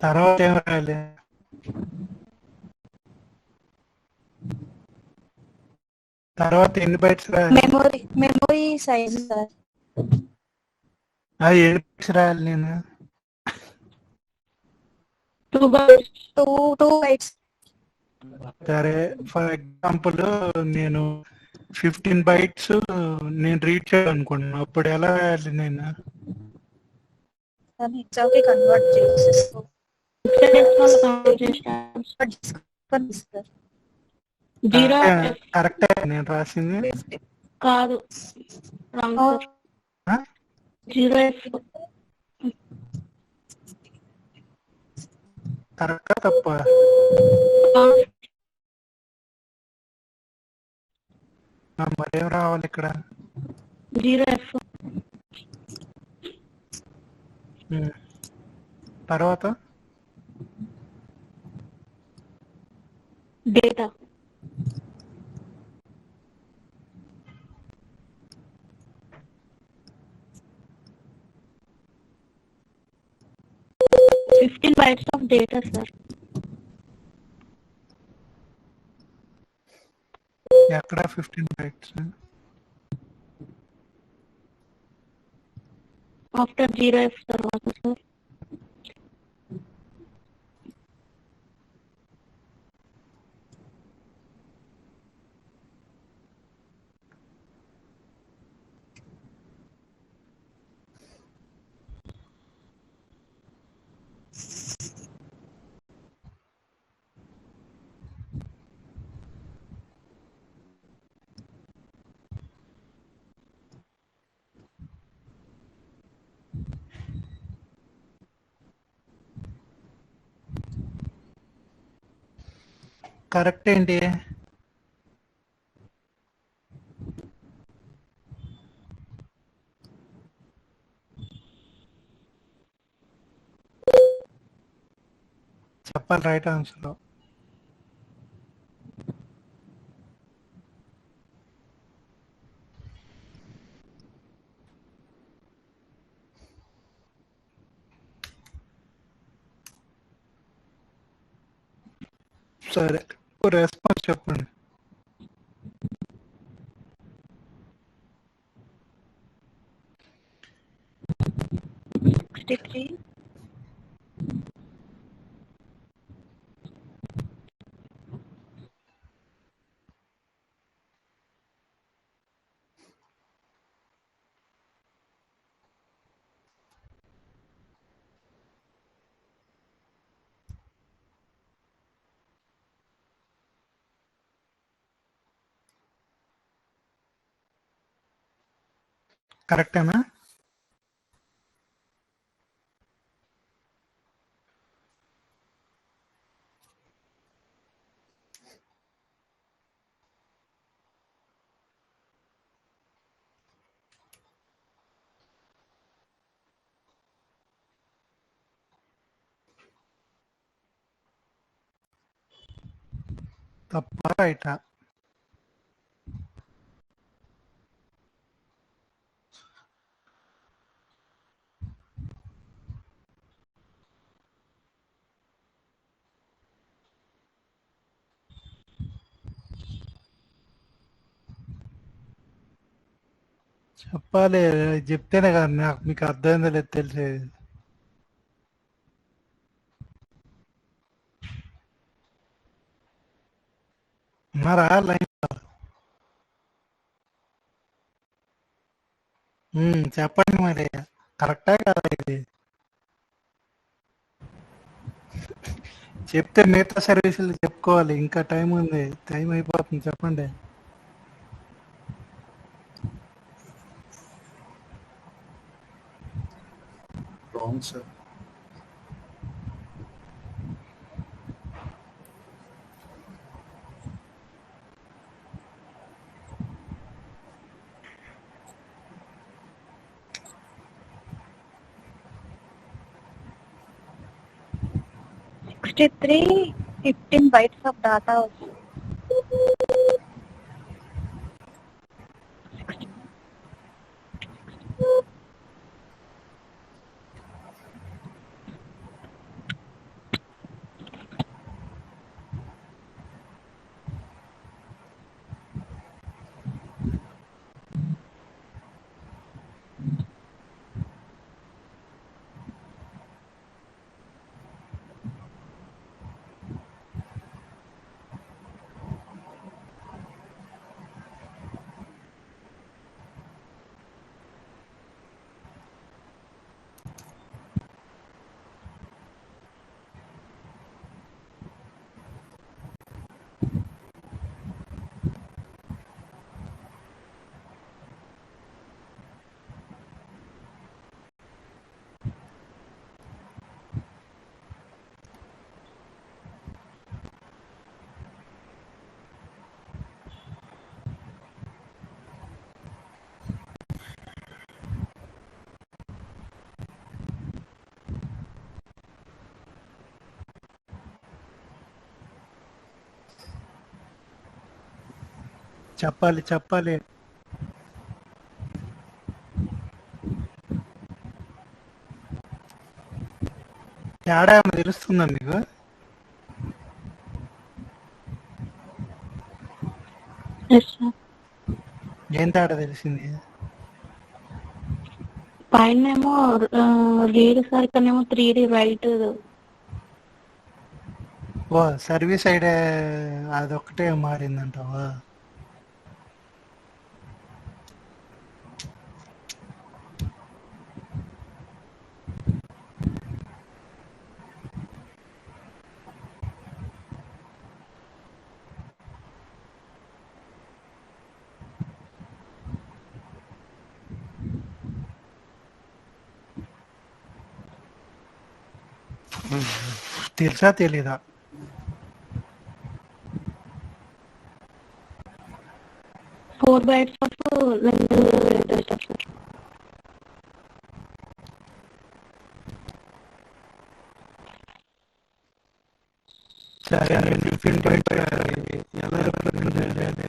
తర్వాత ఏం రాయాలి? తర్వాత ఎన్ని బైట్స్ రాయాలి? Memory size sir. అది ఎన్ని బైట్స్ రాయాలి నేను? 2 bytes. 2 bytes. సరే, ఫర్ ఎగ్జాంపుల్ నేను 15 బైట్స్ నేను రీడ్ చేయాలనుకున్నాను, అప్పుడు ఎలా రాయాలి నేను? దాన్ని హెచ్ఆర్కి కన్వర్ట్ చేసేసుకో. హెక్సాడెసిమల్ కన్వర్ట్ చేస్తాను సార్. 0f కరెక్టే నేను రాసింది? కాదు, రాంగ్ సార్. 0f కరెక్టా తప్ప? మరేం రావాలి ఇక్కడ? 0f తర్వాత data. $15 bytes of data, sir. ఎక్కడ 15 బైట్స్? After 0f తర్వాత, sir. కరెక్ట్ ఏంటి? చెప్పాలి రైట్ ఆన్సర్. సరే, రెస్పాన్స్ చెప్పండి. కరెక్టేనా? తప్ప రైటా? చెప్పాలి, చెప్తేనే కదా నాకు మీకు అర్థమైందో లేదు తెలిసేది. ఉన్నారా లైన్? చెప్పండి మరి, కరెక్టా కదా ఇది? చెప్తే మిగతా సర్వీసులు చెప్పుకోవాలి, ఇంకా టైం ఉంది, టైం అయిపోతుంది. చెప్పండి. Wrong, sir. $63 15 bytes of data. చెప్పాలి. తేడా ఏమైనా తెలుస్తుందా మీకు? Yes sir. ఏం తేడా తెలిసింది? పైన ఏమో రీడ్ సర్కిల్ ఏమో 3D రైట్. ఓ సర్వీస్ ఐడి అదొక్కటే మారిందంటావా? తెలుసా తెలీదా? 4 bytes of data సార్. సరే నేను 15 bytes ఎలా రిప్రజెంట్ చేయాలి?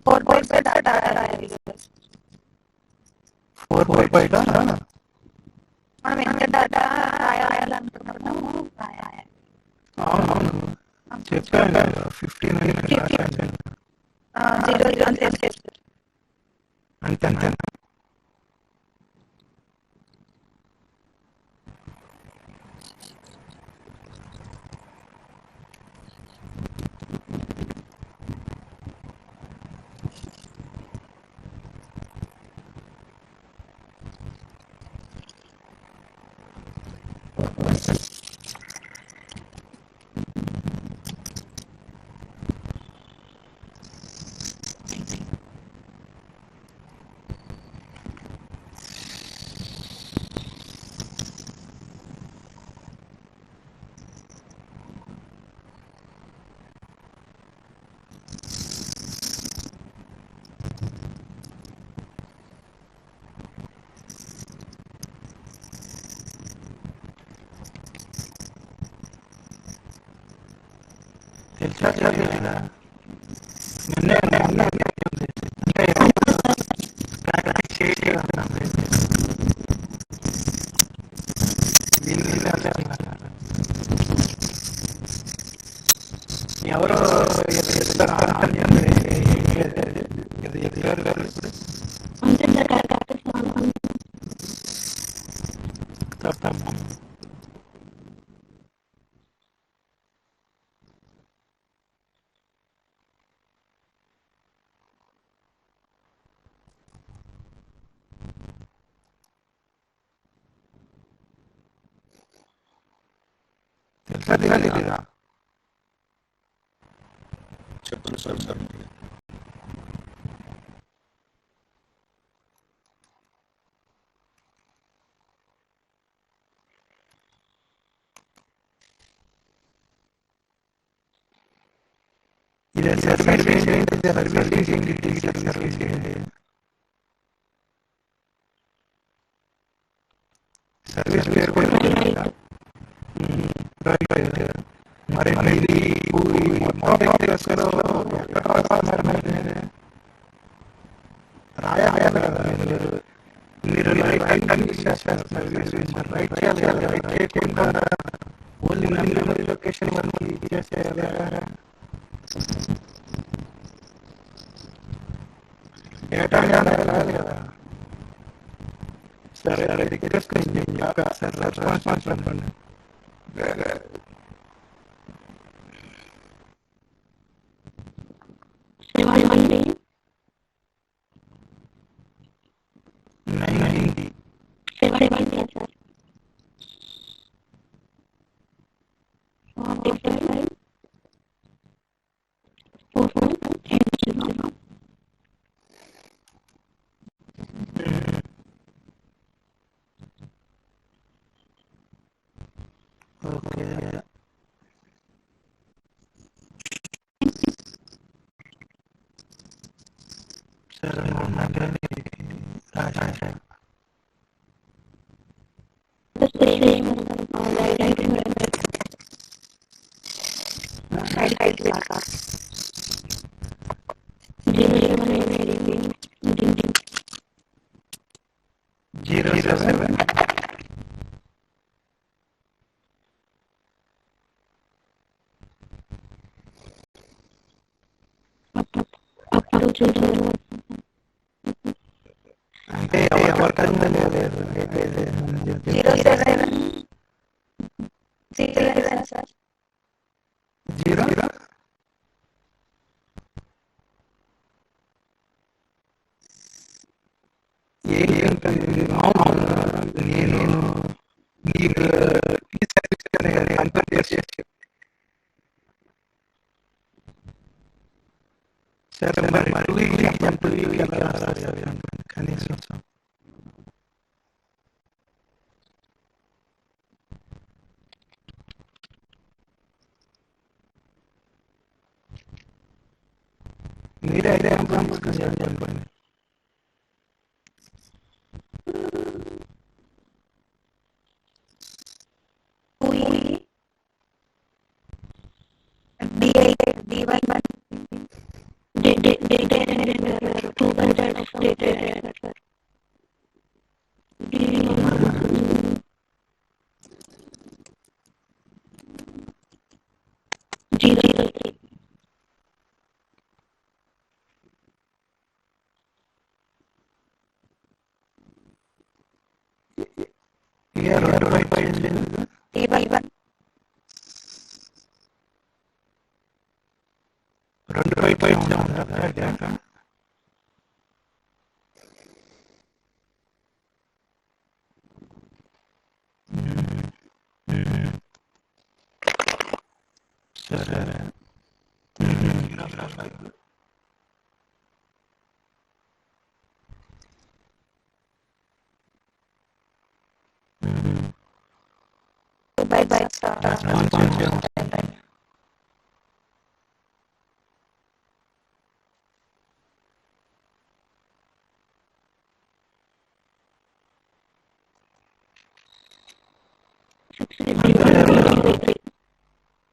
ఫోర్ బైట్స్ డేటా రాయాలి. 4 bytes మనం ఎంత డేటా రాయాలనుకుంటున్నామో రాయాలి. అవును చెప్పాను 15 అని రాశాను. 0 అని తెలిసేది. అంతే. తెలుసా తెలీదా? నిన్నే ప్రాక్టీస్ చేసేదాన్ని. ఎవరో అంతే సార్. కరెక్ట్ తప్పమ్మా. తెలుసా తెలీదా? చెప్పండి సార్. ఇది సర్వీస్ ఏంటి? సర్వీస్ ఏంటి? సర్వీస్ పేరు కూడా తెలియదా? రైట్. మరి ఇది మొత్తం అసలు ఎక్కడ రాస్తారు మరి? రాయాలి కదా మీరు రైట్ అని చేస్తారు. సర్వీస్ రైట్ చేయాలి కదా. రైట్ చేయకుండా ఓన్లీ మెమరీ లొకేషన్ వరకు చేసేయాలి. డేటా రాయాలి కదా. సరే రిక్వెస్ట్ సార్ రెస్పాన్స్ పంపండి. ఇవ్వండి. 90 ఇవ్వండి సార్. 45 44 ఓకే. అంటే ఎవరికన్నా లేదు 07 సార్. 0 ఏంటంటే నేను నీకు కంపేర్ చేసి సరే మరి కనీసం మీరే ఐడియా చెప్పండి. రెండు డేటా సరే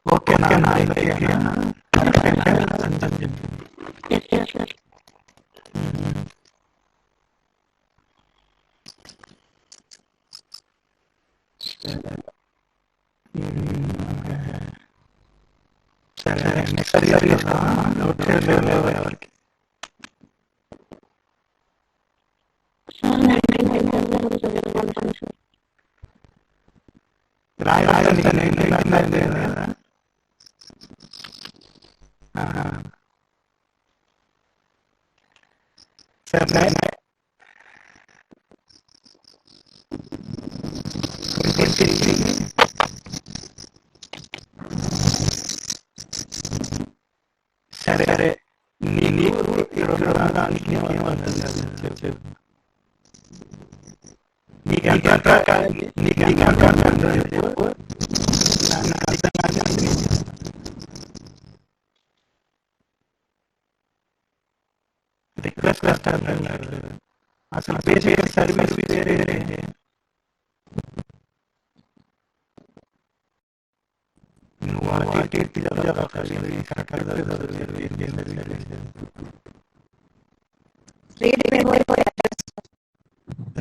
ఓకేనా? సరే ఎవరికి సరే సరే నీకు రిక్వెస్ట్ అసలు బేసిక్ సర్వీస్ వేరే నువ్వు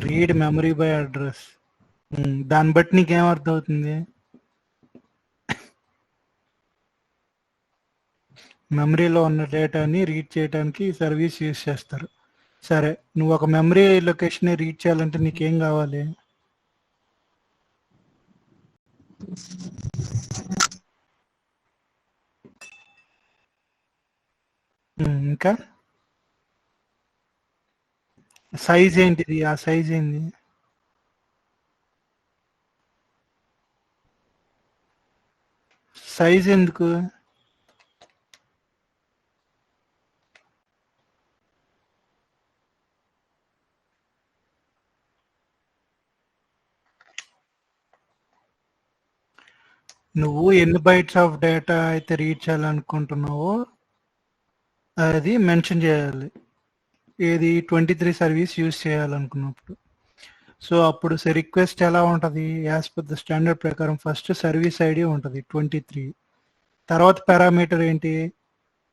రీడ్ మెమరీ బై అడ్రస్. దాన్ని బట్టి నీకేం అర్థం అవుతుంది? మెమరీలో ఉన్న డేటాని రీడ్ చేయడానికి సర్వీస్ యూజ్ చేస్తారు. సరే, నువ్వు ఒక మెమరీ లొకేషన్ రీడ్ చేయాలంటే నీకేం కావాలి? ఇంకా సైజ్ ఏంటిది? ఆ సైజ్ ఏంది? సైజ్ ఎందుకు? నువ్వు ఎన్ని బైట్స్ ఆఫ్ డేటా అయితే రీడ్ చేయాలనుకుంటున్నావో అది మెన్షన్ చేయాలి. ఏది 23 సర్వీస్ యూజ్ చేయాలనుకున్నప్పుడు. సో అప్పుడు రిక్వెస్ట్ ఎలా ఉంటుంది, యాజ్ పర్ ద స్టాండర్డ్ ప్రకారం ఫస్ట్ సర్వీస్ ఐడి ఉంటుంది 23, తర్వాత పారామీటర్ ఏంటి,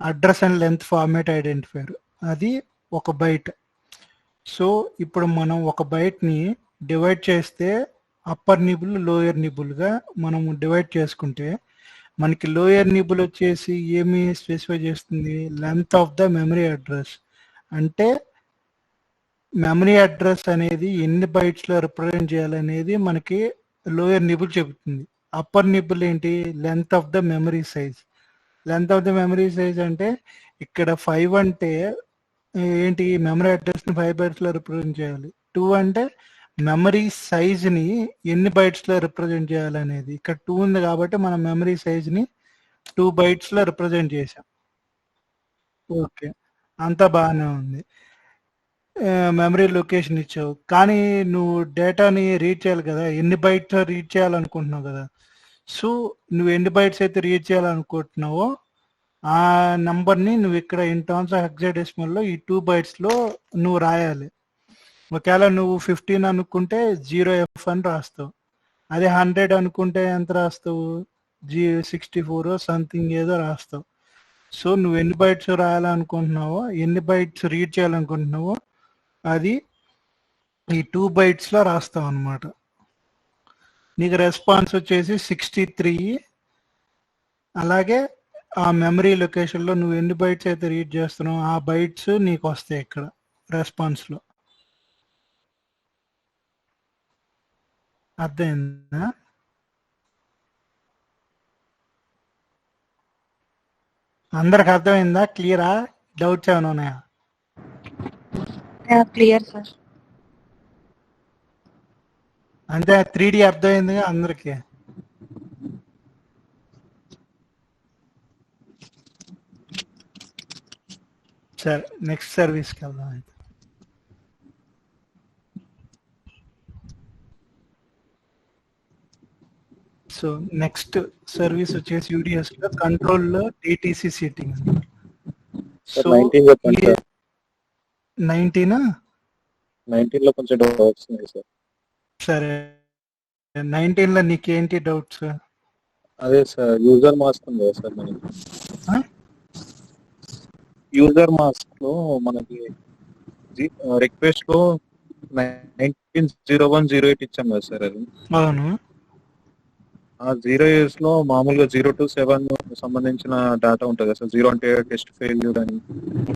address and length format identifier, అది 1 బైట్. సో ఇప్పుడు మనం 1 బైట్ని డివైడ్ చేస్తే అప్పర్ నిబుల్ లోయర్ నిబుల్గా మనము డివైడ్ చేసుకుంటే మనకి లోయర్ నిబుల్ వచ్చేసి ఏమి స్పెసిఫై చేస్తుంది, length of the memory address. అంటే మెమరీ అడ్రస్ అనేది ఎన్ని బైట్స్లో రిప్రజెంట్ చేయాలనేది మనకి లోయర్ నిబుల్ చెబుతుంది. అప్పర్ నిబుల్ ఏంటి, length of the memory size. Length of the memory size అంటే ఇక్కడ 5 అంటే ఏంటి, మెమరీ అడ్రస్ని 5 బైట్స్లో రిప్రజెంట్ చేయాలి. 2 అంటే మెమరీ సైజ్ని ఎన్ని బైట్స్లో రిప్రజెంట్ చేయాలనేది. ఇక్కడ 2 ఉంది కాబట్టి మనం మెమరీ సైజ్ని 2 బైట్స్లో రిప్రజెంట్ చేసాం. ఓకే, అంతా బాగానే ఉంది. మెమరీ లొకేషన్ ఇచ్చావు, కానీ నువ్వు డేటాని రీడ్ చేయాలి కదా, ఎన్ని బైట్స్ రీడ్ చేయాలనుకుంటున్నావు కదా. సో నువ్వు ఎన్ని బైట్స్ అయితే రీడ్ చేయాలనుకుంటున్నావో ఆ నంబర్ని నువ్వు ఇక్కడ ఇన్ టర్మ్స్ ఆఫ్ హెక్సాడెసిమల్లో ఈ 2 బైట్స్లో నువ్వు రాయాలి. ఒకవేళ నువ్వు 15 అనుకుంటే 0F అని రాస్తావు, అదే 100 అనుకుంటే ఎంత రాస్తావు, 64 సంథింగ్ ఏదో రాస్తావు. సో నువ్వు ఎన్ని బైట్స్ రాయాలనుకుంటున్నావో, ఎన్ని బైట్స్ రీడ్ చేయాలనుకుంటున్నావో అది ఈ 2 బైట్స్లో రాస్తావు అనమాట. నీకు రెస్పాన్స్ వచ్చేసి 63. అలాగే ఆ మెమరీ లొకేషన్లో నువ్వు ఎన్ని బైట్స్ అయితే రీడ్ చేస్తున్నావు ఆ బైట్స్ నీకు వస్తాయి ఇక్కడ రెస్పాన్స్లో. అర్థమైందా? అందరికి అర్థమైందా? క్లియరా? డౌట్స్ ఏమైనా ఉన్నాయా? Clear sir. అంటే 3D అర్థమైంది అందరికి? సరే, నెక్స్ట్ సర్వీస్కి వెళ్దాం అయితే. సో నెక్స్ట్ సర్వీస్ వచ్చేసి యూడిఎస్ లో కంట్రోల్ లో డిటిసి సెట్టింగ్. సో 19 లో కొంచెం డౌట్స్ ఉన్నాయి సార్. సరే, 19 లో నీకేంటి డౌట్స్? అదే సార్, యూజర్ మాస్క్ ఉంది కదా సార్ మనకి. యూజర్ మాస్క్ లో మనకి రిక్వెస్ట్ లో 190108 ఇచ్చాం కదా సార్. అది అవును. ఆ 0 years లో మామూలుగా 0 to 7 సంబంధించిన డేటా ఉంటుంది కదా సార్. 0 అంటే టెస్ట్ ఫెయిల్యూర్ అని,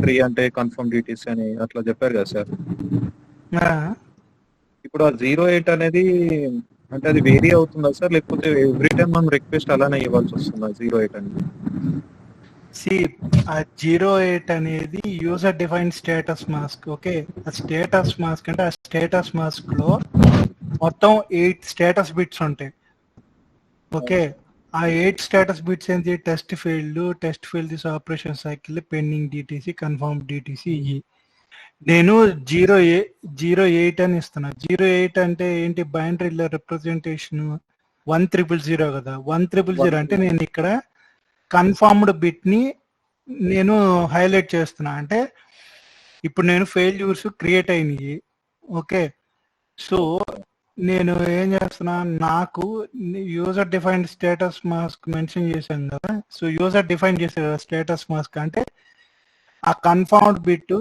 3 అంటే కన్ఫర్మ్ డీటీసీ అని అట్లా చెప్పారు కదా సార్. ఇప్పుడు ఆ 08 అనేది అంటే అది వేరీ అవుతుందా సార్, లేకపోతే ఎవ్రీ టైం మనం రిక్వెస్ట్ అలానే ఇవ్వాల్సి వస్తుందా 08 అని? ఆ 08 అనేది user define status mask. Okay, ఆ స్టేటస్ మాస్క్ అంటే ఆ స్టేటస్ మాస్క్ లో మొత్తం 8 స్టేటస్ బిట్స్ ఉంటాయి. ఓకే, ఆ 8 స్టేటస్ బిట్స్ ఏంటి, test failed this operation cycle, pending DTC, confirm DTC. నేను 08 అని ఇస్తున్నా. 08 అంటే ఏంటి, బైనరీ రిప్రజెంటేషన్ 1000 కదా. 1000 అంటే నేను ఇక్కడ కన్ఫర్మ్డ్ బిట్ ని నేను హైలైట్ చేస్తున్నా. అంటే ఇప్పుడు నేను ఫెయిల్యూర్స్ క్రియేట్ అయినాయి. ఓకే, సో నేను ఏం చేస్తున్నా, నాకు user defined status mask mention చేశాను కదా. సో యూజర్ డిఫైన్ చేసే కదా స్టేటస్ మాస్క్ అంటే ఆ కన్ఫర్మ్డ్ బిట్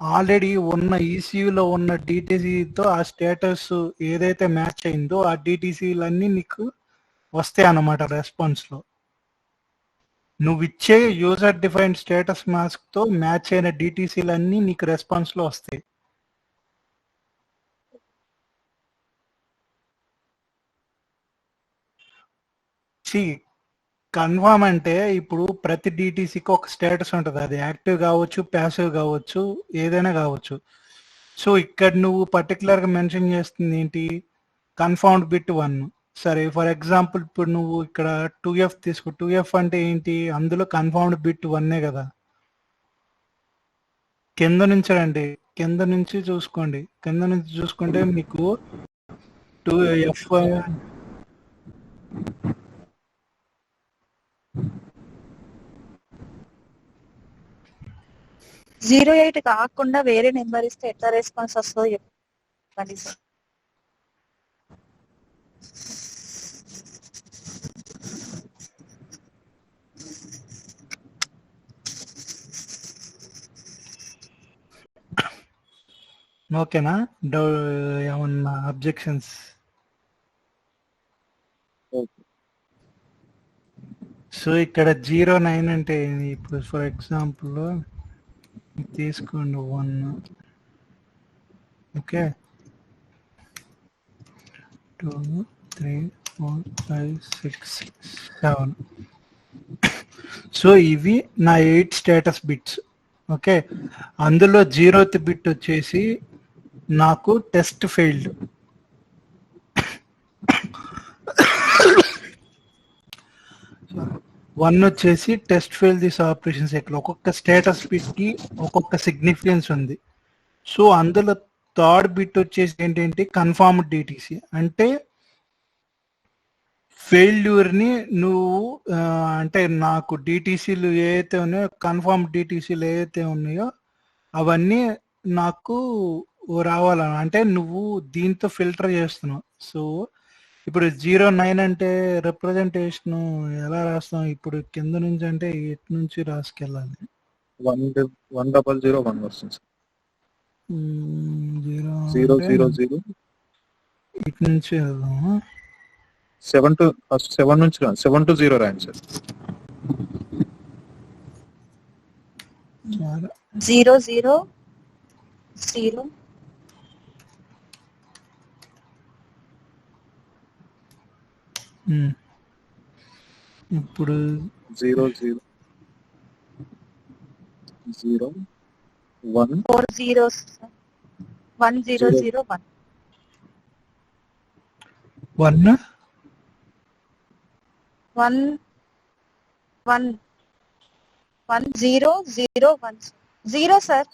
ఆల్రెడీ ఉన్న ఈసీయూలో ఉన్న డిటిసితో ఆ స్టేటస్ ఏదైతే మ్యాచ్ అయిందో ఆ డిటిసీలన్నీ నీకు వస్తాయి అన్నమాట రెస్పాన్స్లో. నువ్వు ఇచ్చే యూజర్ డిఫైన్డ్ స్టేటస్ మాస్క్ తో మ్యాచ్ అయిన డిటిసీలన్నీ నీకు రెస్పాన్స్లో వస్తాయి. కన్ఫర్మ్ అంటే ఇప్పుడు ప్రతి డిటిసికి ఒక స్టేటస్ ఉంటుంది. అది యాక్టివ్ కావచ్చు, ప్యాసివ్ కావచ్చు, ఏదైనా కావచ్చు. సో ఇక్కడ నువ్వు పర్టికులర్గా మెన్షన్ చేస్తుంది ఏంటి, కన్ఫర్మ్డ్ బిట్ 1. సరే, ఫర్ ఎగ్జాంపుల్ ఇప్పుడు నువ్వు ఇక్కడ 2F తీసుకో. 2F అంటే ఏంటి, అందులో కన్ఫర్మ్డ్ బిట్ 1 కదా. కింద నుంచి రండి, కింద నుంచి చూసుకుంటే మీకు 2F 08 కాకుండా వేరే నెంబర్ ఇస్తే ఎట్లా రెస్పాన్స్ వస్తుందో చెప్పండి సార్. ఓకేనా? ఏమన్నా అబ్జెక్షన్స్? సో ఇక్కడ 09 అంటే ఏంది? ఇప్పుడు ఫర్ ఎగ్జాంపుల్ తీసుకోండి 1. ఓకే, 2 3 4 5 6 7. సో ఇవి నా 8 స్టేటస్ బిట్స్. ఓకే, అందులో 0th బిట్ వచ్చేసి నాకు టెస్ట్ ఫెయిల్డ్. వన్ వచ్చేసి test fail this operation cycle. ఒక్కొక్క స్టేటస్ బిట్ కి ఒక్కొక్క సిగ్నిఫికెన్స్ ఉంది. సో అందులో థర్డ్ బిట్ వచ్చేసి ఏంటంటే కన్ఫర్మ్డ్ డిటిసి, అంటే ఫెయిల్యూర్ ని నువ్వు అంటే నాకు డిటిసీలు ఏవైతే ఉన్నాయో, కన్ఫర్మ్ డిటిసీలు ఏవైతే ఉన్నాయో అవన్నీ నాకు రావాలని, అంటే నువ్వు దీంతో ఫిల్టర్ చేస్తున్నావు. సో ఇప్పుడు 09 అంటే రిప్రజెంటేషన్ ఎలా రాస్తాం? ఇప్పుడు కింద నుంచి అంటే ఎటు నుంచి రాసుకెళ్ళాలి? 1001 వస్తుంది. 0 ఇటు నుంచి వెళ్దాం. 7 నుంచి 7 to 0 రాయండి సార్. 0 0 0 ఇప్పుడు 0 0 0 1 4 zeros 1 0 0 1 1 1 1 1 0 0 1 0 సార్,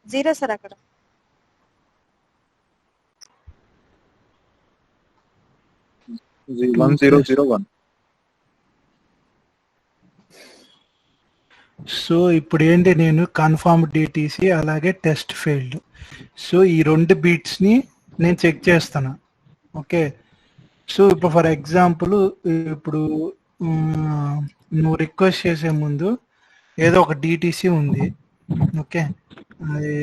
0 సార్ అక్కడ. G 1 0 0 1. సో ఇప్పుడు ఏంటి, నేను కన్ఫర్మ్ డిటిసి అలాగే టెస్ట్ ఫెయిల్డ్. సో ఈ 2 బీట్స్ ని నేను చెక్ చేస్తాను. ఓకే, సో ఇప్పుడు ఫర్ ఎగ్జాంపుల్ ఇప్పుడు నువ్వు రిక్వెస్ట్ చేసే ముందు ఏదో ఒక డిటిసి ఉంది. ఓకే, అది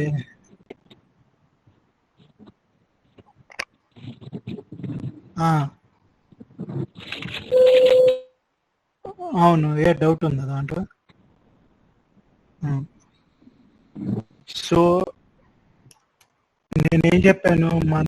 అవును, ఏ డౌట్ ఉందా దాంట్లో? సో నేనేం చెప్పాను, మన